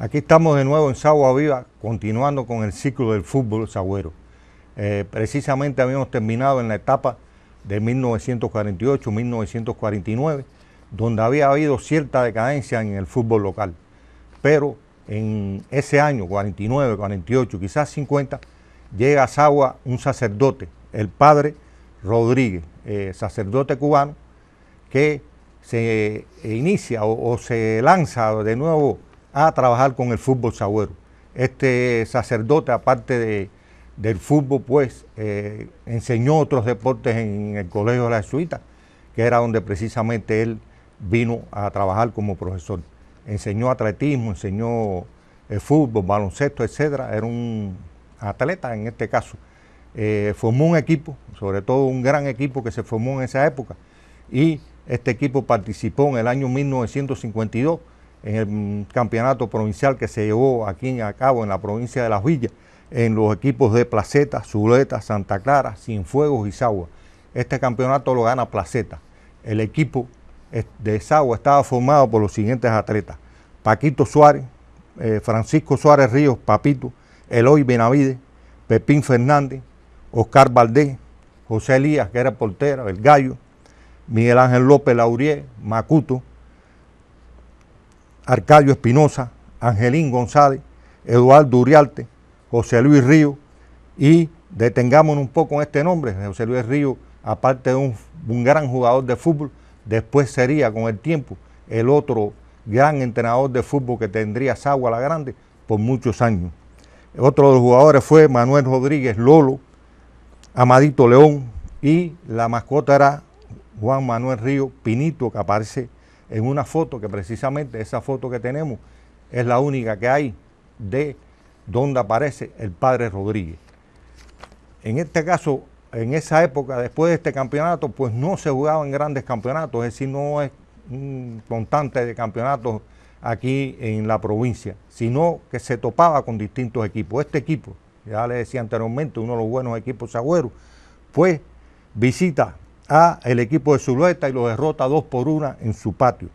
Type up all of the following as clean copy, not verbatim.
Aquí estamos de nuevo en Sagua Viva, continuando con el ciclo del fútbol sagüero. Precisamente habíamos terminado en la etapa de 1948-1949, donde había habido cierta decadencia en el fútbol local. Pero en ese año, 49, 48, quizás 50, llega a Sagua un sacerdote, el padre Rodríguez, sacerdote cubano, que se inicia o se lanza de nuevo a trabajar con el fútbol sagüero. Este sacerdote, aparte del fútbol, pues enseñó otros deportes en el Colegio de la Jesuita, que era donde precisamente él vino a trabajar como profesor. Enseñó atletismo, enseñó fútbol, baloncesto, etcétera. Era un atleta en este caso. Formó un equipo, sobre todo un gran equipo que se formó en esa época, y este equipo participó en el año 1952 en el campeonato provincial que se llevó aquí a cabo en la provincia de Las Villas, en los equipos de Placeta, Zuleta, Santa Clara, Cienfuegos y Sagua. Este campeonato lo gana Placeta. El equipo de Sagua estaba formado por los siguientes atletas: Paquito Suárez, Francisco Suárez Ríos, Papito, Eloy Benavides, Pepín Fernández, Oscar Valdés, José Elías, que era portero, el Gallo, Miguel Ángel López Laurier, Macuto, Arcadio Espinosa, Angelín González, Eduardo Uriarte, José Luis Río, y detengámonos un poco en este nombre. José Luis Río, aparte de un gran jugador de fútbol, después sería con el tiempo el otro gran entrenador de fútbol que tendría Sagua la Grande por muchos años. Otro de los jugadores fue Manuel Rodríguez Lolo, Amadito León, y la mascota era Juan Manuel Río Pinito, que aparece en una foto, que precisamente esa foto que tenemos es la única que hay de donde aparece el padre Rodríguez. En este caso, en esa época, después de este campeonato, pues no se jugaba en grandes campeonatos, es decir, no es un constante de campeonatos aquí en la provincia, sino que se topaba con distintos equipos. Este equipo, ya le decía anteriormente, uno de los buenos equipos sagüeros, pues visita a el equipo de Zuleta y lo derrota 2-1 en su patio.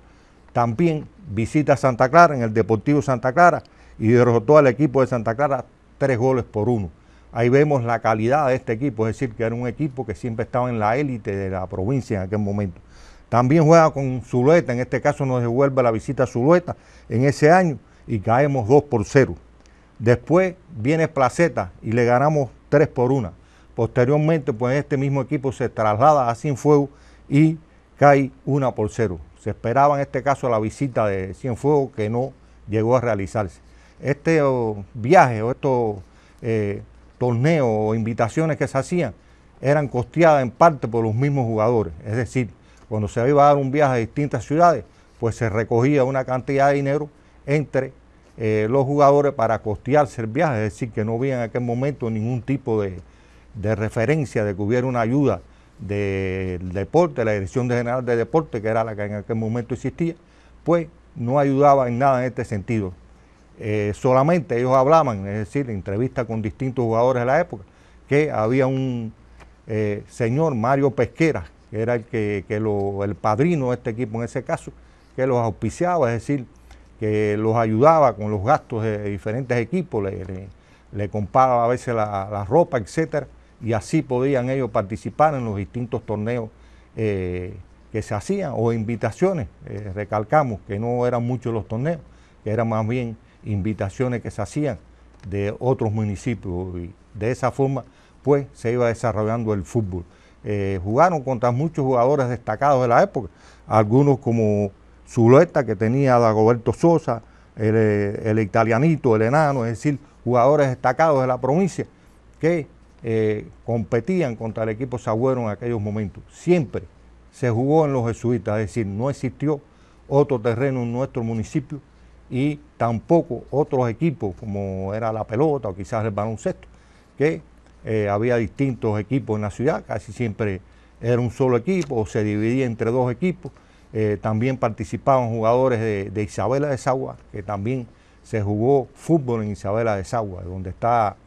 También visita a Santa Clara en el Deportivo Santa Clara y derrotó al equipo de Santa Clara 3-1. Ahí vemos la calidad de este equipo, es decir, que era un equipo que siempre estaba en la élite de la provincia en aquel momento. También juega con Zuleta, en este caso nos devuelve la visita a Zuleta en ese año y caemos 2-0. Después viene Placeta y le ganamos 3-1. Posteriormente, pues este mismo equipo se traslada a Cienfuegos y cae 1-0. Se esperaba en este caso la visita de Cienfuegos, que no llegó a realizarse. Este viaje o estos torneos o invitaciones que se hacían eran costeadas en parte por los mismos jugadores. Es decir, cuando se iba a dar un viaje a distintas ciudades, pues se recogía una cantidad de dinero entre los jugadores para costearse el viaje. Es decir, que no había en aquel momento ningún tipo de referencia de que hubiera una ayuda del deporte, la Dirección General de Deporte, que era la que en aquel momento existía, pues no ayudaba en nada en este sentido. Solamente ellos hablaban, es decir, en entrevistas con distintos jugadores de la época, que había un señor Mario Pesquera, que era el padrino de este equipo en ese caso, que los auspiciaba, es decir, que los ayudaba con los gastos de diferentes equipos, le compraba a veces la ropa, etcétera, y así podían ellos participar en los distintos torneos que se hacían, o invitaciones. Recalcamos que no eran muchos los torneos, que eran más bien invitaciones que se hacían de otros municipios, y de esa forma pues se iba desarrollando el fútbol. Jugaron contra muchos jugadores destacados de la época, algunos como Zuleta, que tenía a Dagoberto Sosa, el italianito, el enano, es decir, jugadores destacados de la provincia que competían contra el equipo sagüero en aquellos momentos. Siempre se jugó en los jesuitas, es decir, no existió otro terreno en nuestro municipio y tampoco otros equipos como era la pelota o quizás el baloncesto, que había distintos equipos en la ciudad, casi siempre era un solo equipo o se dividía entre dos equipos. También participaban jugadores de Isabela de Sagua, que también se jugó fútbol en Isabela de Sagua, donde está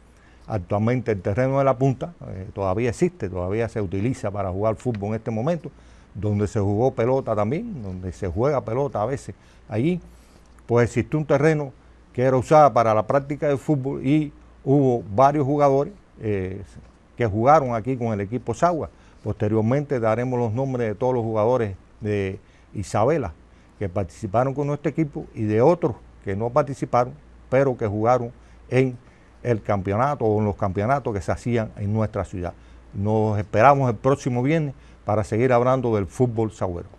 actualmente el terreno de la Punta. Todavía existe, todavía se utiliza para jugar fútbol en este momento, donde se jugó pelota también, donde se juega pelota a veces. Allí pues existe un terreno que era usada para la práctica del fútbol, y hubo varios jugadores que jugaron aquí con el equipo Sagua. Posteriormente daremos los nombres de todos los jugadores de Isabela que participaron con nuestro equipo y de otros que no participaron, pero que jugaron en el campeonato o en los campeonatos que se hacían en nuestra ciudad. Nos esperamos el próximo viernes para seguir hablando del fútbol sagüero.